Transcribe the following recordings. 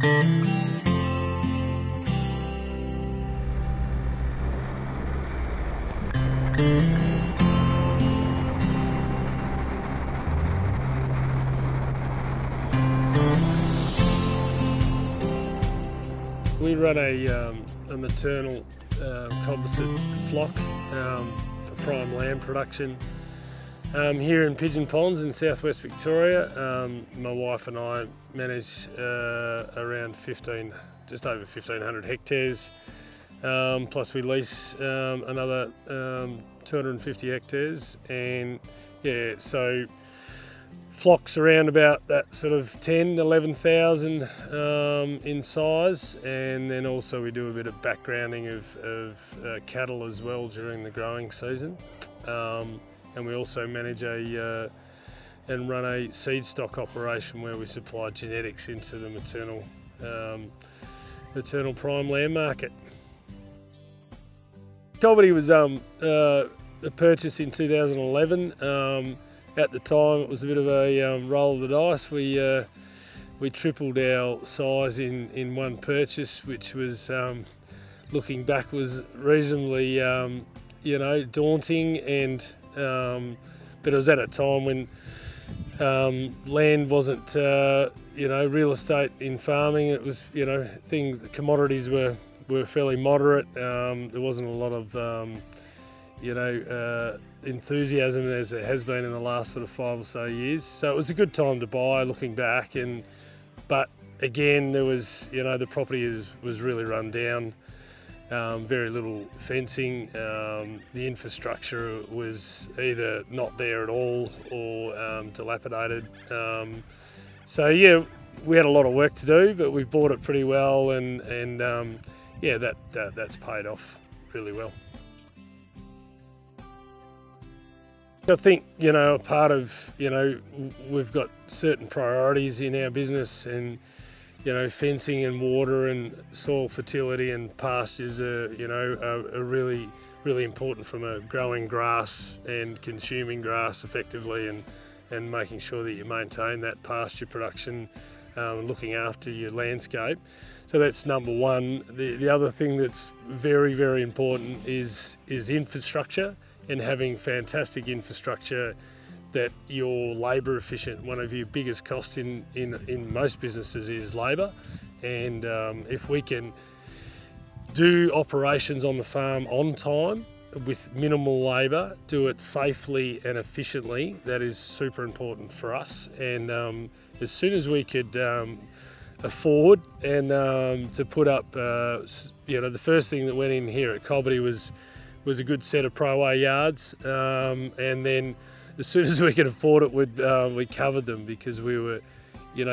We run a maternal composite flock for prime lamb production here in Pigeon Ponds in southwest Victoria. My wife and I manage around just over 1,500 hectares, plus we lease another 250 hectares, and yeah, so flocks around about that sort of 11,000 in size, and then also we do a bit of backgrounding of cattle as well during the growing season, and we also manage and run a seed stock operation where we supply genetics into the maternal prime lamb market. Cobbity was a purchase in 2011. At the time, it was a bit of a roll of the dice. We tripled our size in one purchase, which was, looking back, was reasonably, daunting. And but it was at a time when land wasn't, real estate in farming. It was, commodities were fairly moderate. There wasn't a lot of enthusiasm as there has been in the last sort of 5 or so years. So it was a good time to buy looking back, but again, there was, the property was really run down, very little fencing, the infrastructure was either not there at all or dilapidated. So yeah, we had a lot of work to do, but we bought it pretty well, and that's paid off really well. I think, part of, we've got certain priorities in our business, and, fencing and water and soil fertility and pastures are really, really important from a growing grass and consuming grass effectively, and making sure that you maintain that pasture production, looking after your landscape. So that's number one. The other thing that's very, very important is infrastructure, and having fantastic infrastructure that you're labour efficient. One of your biggest costs in most businesses is labour, and if we can do operations on the farm on time with minimal labour, do it safely and efficiently, that is super important for us. And as soon as we could afford and to put up, the first thing that went in here at Cobbity was a good set of Pro A yards, and then as soon as we could afford it, we covered them, because we were,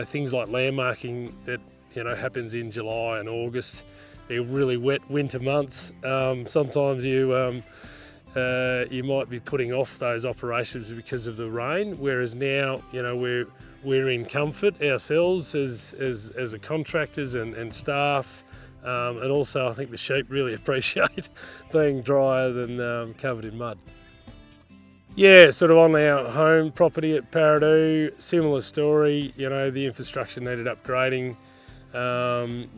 things like land marking that happens in July and August. They're really wet winter months. Sometimes you might be putting off those operations because of the rain, whereas now we're in comfort ourselves as a contractors and staff. And also I think the sheep really appreciate being drier than covered in mud. Yeah, sort of on our home property at Paradoo, similar story. The infrastructure needed upgrading.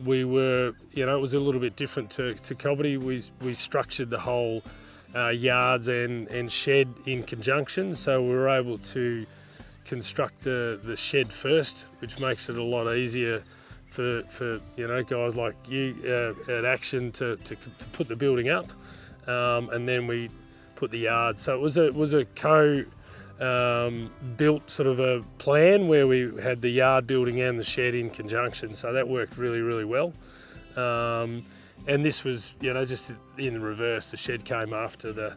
We were, it was a little bit different to Cobbity. We structured the whole yards and shed in conjunction, so we were able to construct the shed first, which makes it a lot easier for guys like you at Action to put the building up, and then we put the yard. So it was a built sort of a plan where we had the yard building and the shed in conjunction. So that worked really, really well. And this was just in reverse. The shed came after the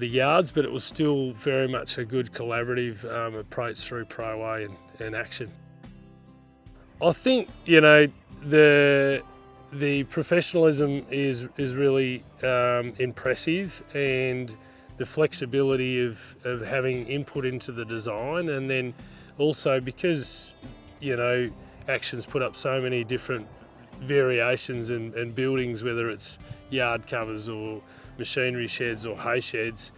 yards, but it was still very much a good collaborative approach through Pro A and Action. I think the professionalism is really impressive, and the flexibility of having input into the design, and then also because Action's put up so many different variations and buildings, whether it's yard covers or machinery sheds or hay sheds,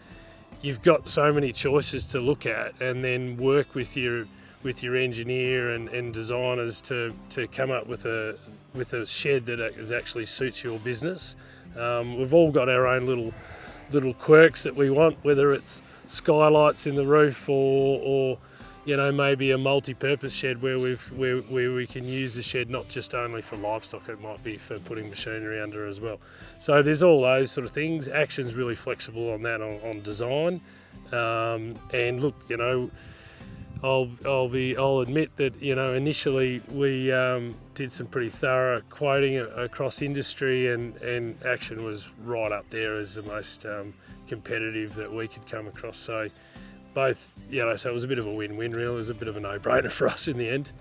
you've got so many choices to look at, and then work with your with your engineer and designers to come up with a shed that actually suits your business. We've all got our own little quirks that we want, whether it's skylights in the roof or you know, maybe a multi-purpose shed where we can use the shed not just only for livestock, it might be for putting machinery under as well. So there's all those sort of things. Action's really flexible on that, on design. And look, you know, I'll admit that, you know, initially we did some pretty thorough quoting across industry, and Action was right up there as the most competitive that we could come across. So both, you know, so it was a bit of a win-win really. It was a bit of a no-brainer for us in the end.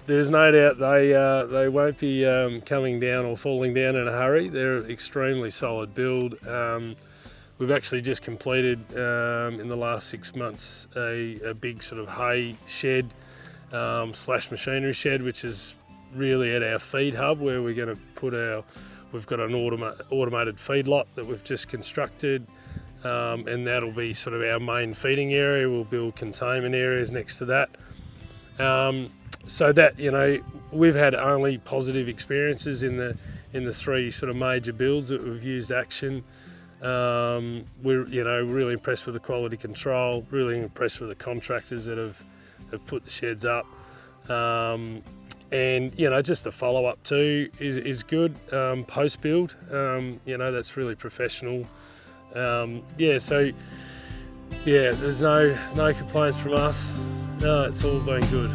There's no doubt they won't be coming down or falling down in a hurry. They're an extremely solid build. We've actually just completed in the last 6 months a big sort of hay shed slash machinery shed, which is really at our feed hub where we're going to put we've got an automated feedlot that we've just constructed, and that'll be sort of our main feeding area. We'll build containment areas next to that. So that, you know, we've had only positive experiences in the 3 sort of major builds that we've used Action. We're, you know, really impressed with the quality control, really impressed with the contractors that have put the sheds up. And, you know, just the follow-up too is good. Post-build, you know, that's really professional. Yeah, so, yeah, there's no complaints from us. No, it's all been good.